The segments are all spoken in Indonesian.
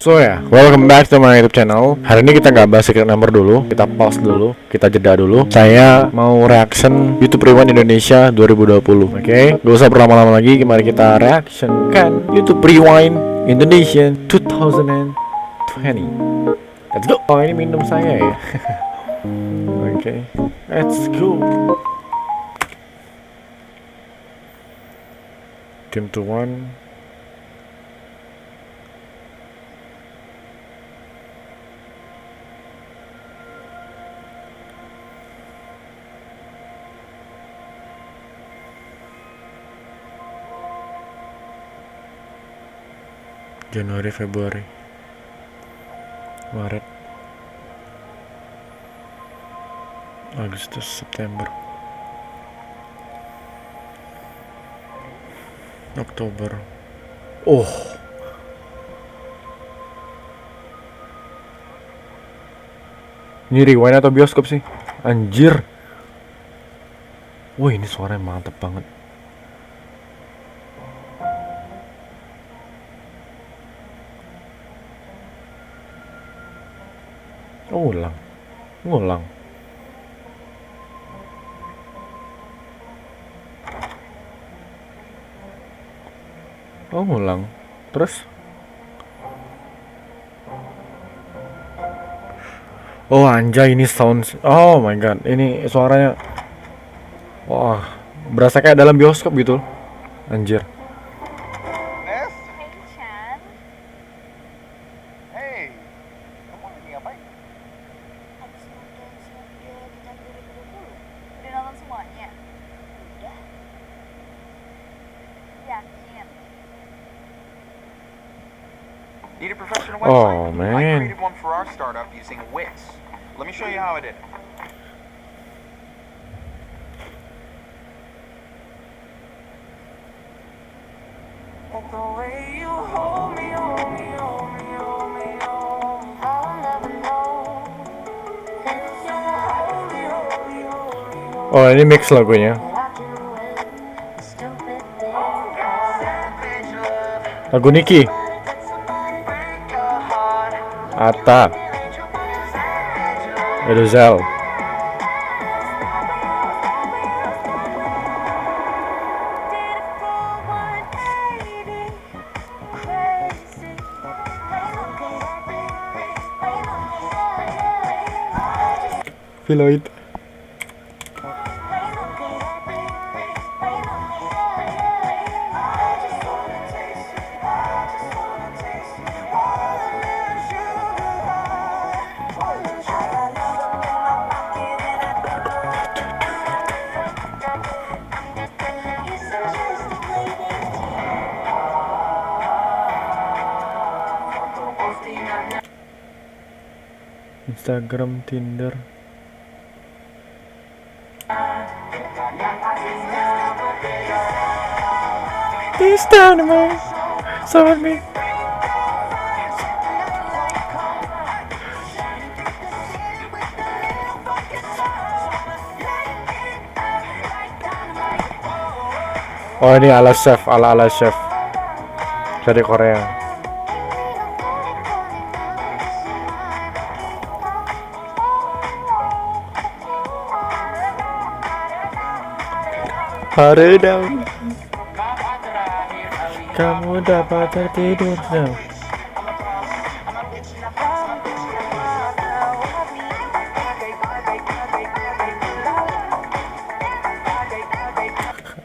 So ya, welcome back to my YouTube channel. Hari ini kita nggak bahas secret number dulu, kita pause dulu, kita jeda dulu. Saya mau reaction YouTube Rewind Indonesia 2020. Oke, gak usah berlama-lama lagi, mari kita reaction kan YouTube Rewind Indonesia 2020. Let's go. Oh, ini minum saya ya. Oke, let's go. Team to one. Januari, Februari, Maret, Agustus, September, Oktober. Oh, ini rewind atau bioskop sih? Anjir. Wah, ini suaranya mantep banget. Oh, ngulang. Oh, ngulang. Terus? Oh, anjay, ini sound. Oh my god, ini suaranya. Wah, berasa kayak dalam bioskop gitu. Anjir. Need a professional website? Oh man. I created one for our startup using Wix. Let me show you how I did it. Oh, ini mix lagunya. Lagu Niki, Atta, Edozel. Philoid. Instagram, Tinder. This down to me, so with me. Oh, ini ala chef dari Korea. Haredam, kamu dapat tertidur now.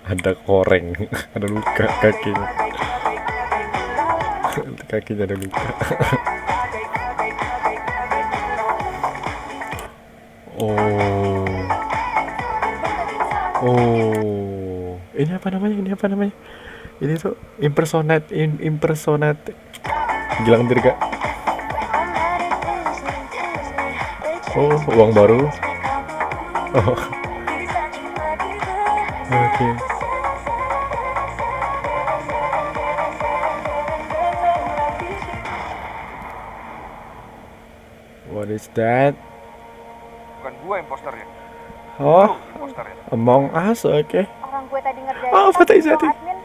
Ada koreng, ada luka kakinya. Kakinya ada luka. Oh, ini apa namanya? Ini tuh impersonate. Gilang Dirga. Oh, uang baru. Oh, oke. What is that? Bukan gua imposternya. Oh, Imposternya. Among Us, oke. Orang gue tadi ngerjain Oh, Fatah Izati. admin.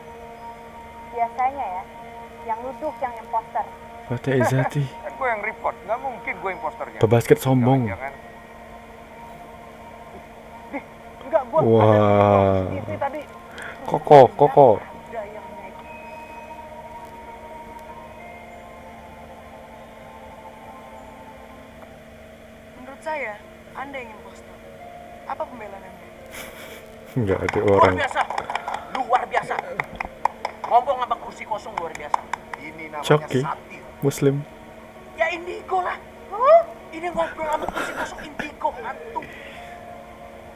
Biasanya ya, yang nuduh yang imposter. Fatih Izzati. Kan gue yang report, nggak mungkin gue imposternya. Pebasket sombong. Jangan. Enggak, gue Wah. ini tadi. Koko. Ada yang naik. Menurut saya, Anda yang impostor. Apa pembelaan Anda? Nggak ada Luar orang. biasa, luar biasa. Ngomong sama kursi kosong luar biasa. Ini namanya Coki. satir. Muslim. Ya indigo lah. Hah? Ini ngobrol sama kursi kosong indigo hantu.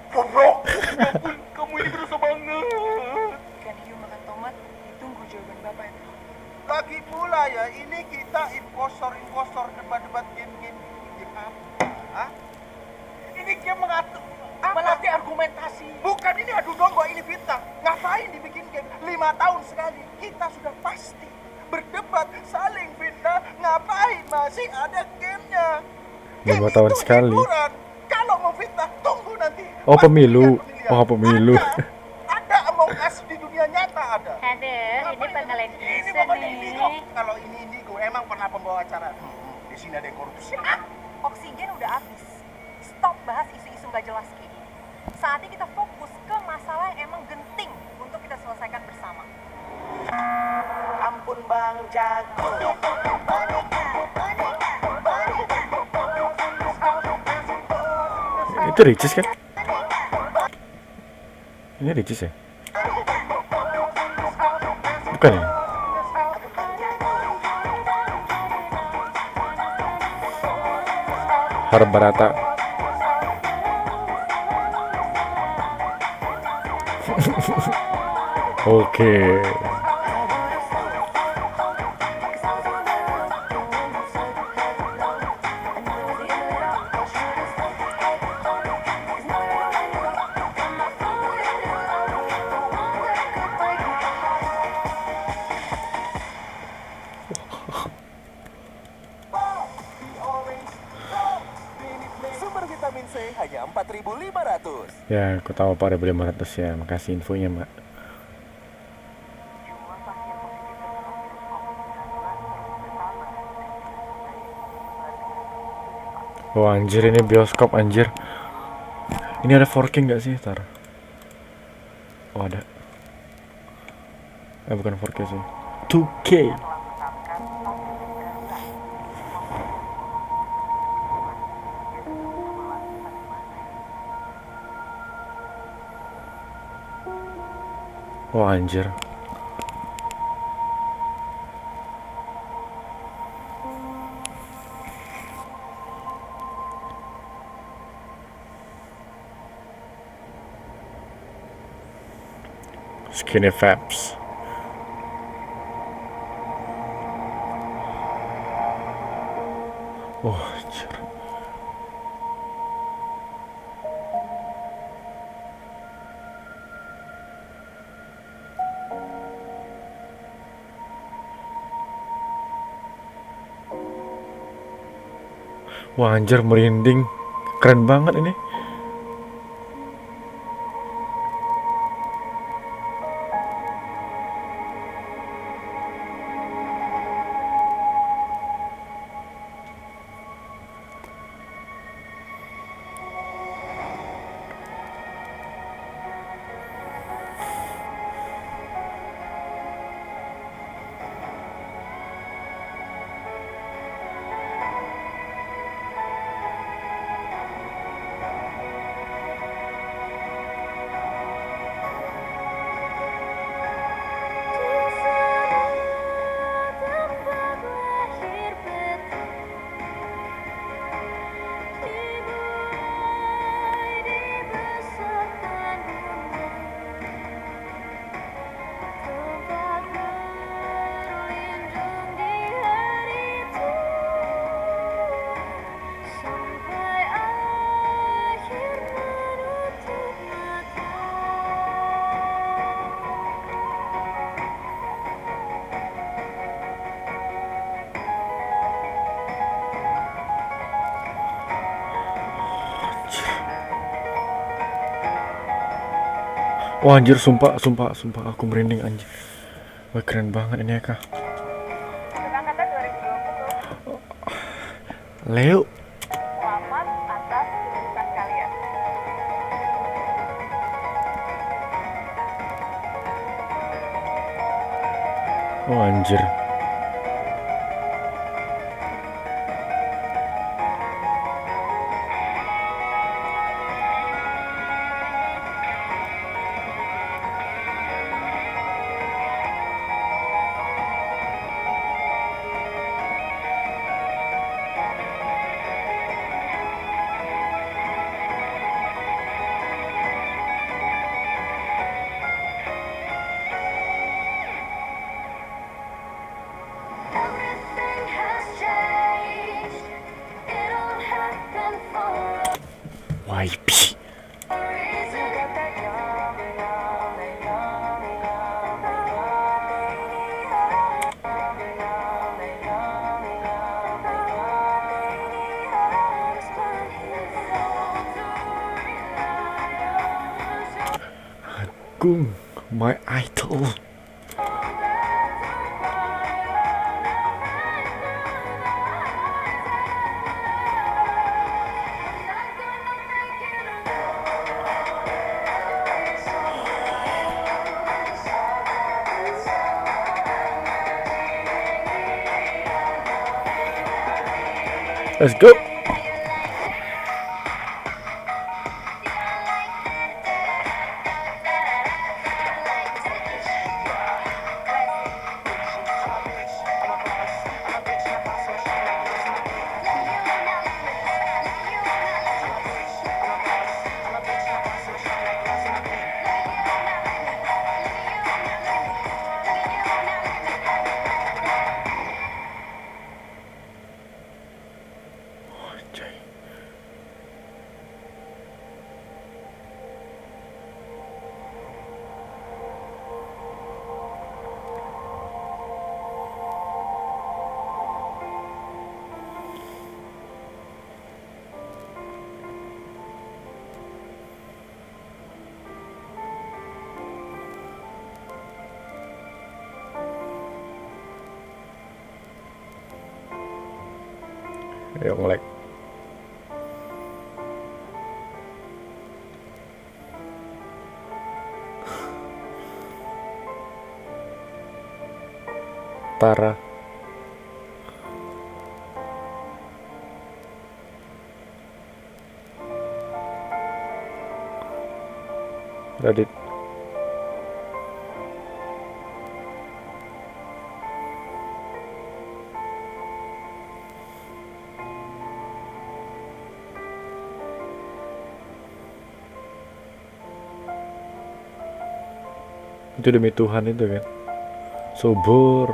Goblok. Ya ampun, kamu ini berusaha banget. Ikan hiu makan tomat, ditunggu jawaban Bapak itu. Lagi pula ya, ini kita impostor debat-debat game apa? Hah? Ini game mengatur, melatih argumentasi. Bukan, ini adu domba, ini fitnah. Ngapain dibikin game 5 tahun sekali? Kita sudah pasti berdebat, saling fitnah. Ngapain masih ada gamenya? 5 tahun itu sekali. hiburan. Kalau mau fitnah, tunggu nanti. Oh, Pas pemilu. pemilihan. Oh, pemilu. Ada Among Us di dunia nyata ada. Aduh, ini pengalaman Ini bisa pokoknya indigo. nih. Kalau ini indigo, emang pernah pembawa acara. Di sini ada yang korupsi. Oksigen udah habis. Stop bahas isu-isu nggak jelas kayak gini. Saatnya kita fokus ke masalah yang emang genting untuk kita selesaikan bersama. Ampun Bang Jago. Itu Ricis kan? Ini Ricis ya? Bukan ya? Harap Barata. Oke. Sumber vitamin C hanya 4.500. Ya, aku tahu Pak 500 ya. Makasih infonya, Mbak. Jumlah pasien positif terkena virus COVID-19 bertambah. Oh anjir, ini bioskop anjir. Ini ada 4K nggak sih, Tar? Oh ada. Bukan 4K sih. 2K. Oh anjir. Skinny Fabs. Oh anjir. Wah anjir, merinding. Keren banget ini. Wah anjir, sumpah aku merinding anjir. Wah keren banget ini ya kak. Keberangkatan 2020 ke Leo. Selamat atas keputusan kalian. Oh anjir. Everything has changed. It all happened for YP. a reason. Agung, my idol. Let's go. Ayo nge-lag. Parah. Radit. Itu demi Tuhan itu kan. Subur.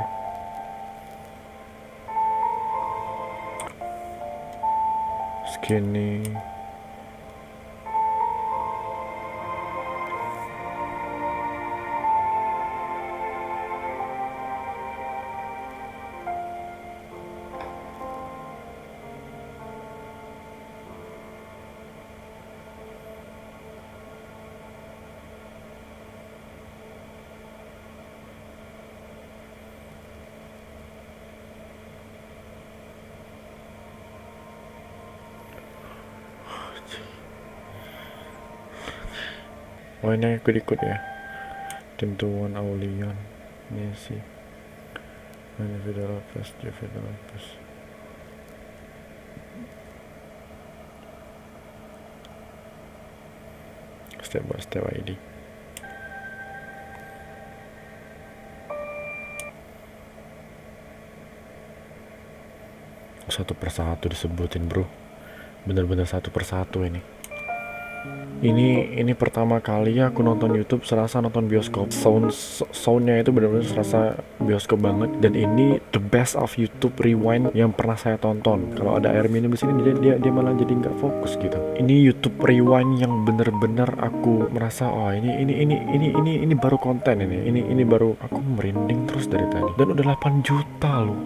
Skinny. Oh ini ikut-ikut ya. Tim Tuan Aulion, Messi, Fidel Lopez, Fidel Lopez. Step by step ID. Satu persatu disebutin bro. Bener-bener satu persatu ini. Ini pertama kali aku nonton YouTube serasa nonton bioskop. Soundnya itu benar-benar serasa bioskop banget. Dan ini the best of YouTube Rewind yang pernah saya tonton. Kalau ada air minum di sini dia malah jadi nggak fokus gitu. Ini YouTube Rewind yang bener-bener aku merasa oh ini baru konten ini baru aku merinding terus dari tadi. Dan udah 8 juta loh.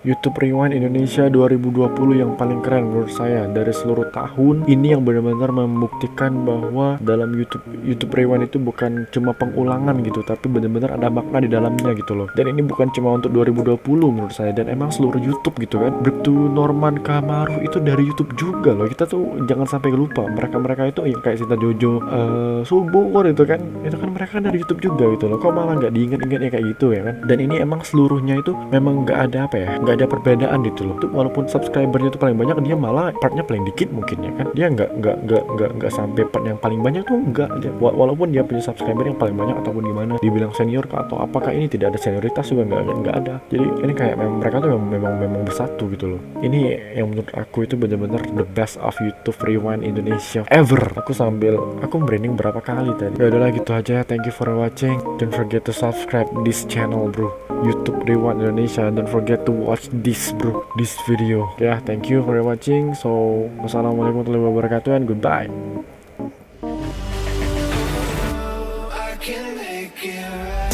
YouTube Rewind Indonesia 2020 yang paling keren menurut saya dari seluruh tahun. Ini yang benar-benar membuktikan bahwa dalam YouTube Rewind itu bukan cuma pengulangan gitu, tapi benar-benar ada makna di dalamnya gitu loh. Dan ini bukan cuma untuk 2020 menurut saya, dan emang seluruh YouTube gitu kan. Bribtu Norman Kamaru itu dari YouTube juga loh. Kita tuh jangan sampai lupa mereka itu ya kayak Sinta Jojo, Subur itu kan mereka dari YouTube juga gitu loh. Kok malah nggak diingat-ingatnya kayak gitu ya kan. Dan ini emang seluruhnya itu memang nggak ada nggak ada perbedaan gitu loh. Tuh walaupun subscribernya itu paling banyak, dia malah partnya paling dikit mungkin ya kan. Dia nggak sampai part yang paling banyak tuh enggak. Walaupun dia punya subscriber yang paling banyak ataupun gimana, dibilang senior atau apakah ini tidak ada senioritas juga nggak ada. Jadi ini kayak mereka tuh memang bersatu gitu loh. Ini yang menurut aku itu benar-benar the best of YouTube Rewind Indonesia ever. Aku branding berapa kali tadi. Ya udahlah gitu aja. Thank you for watching. Don't forget to subscribe this channel bro, YouTube Rewind Indonesia. Don't forget to watch this video. Ya, thank you for watching. So, wassalamualaikum warahmatullahi wabarakatuh and goodbye. I can make it right.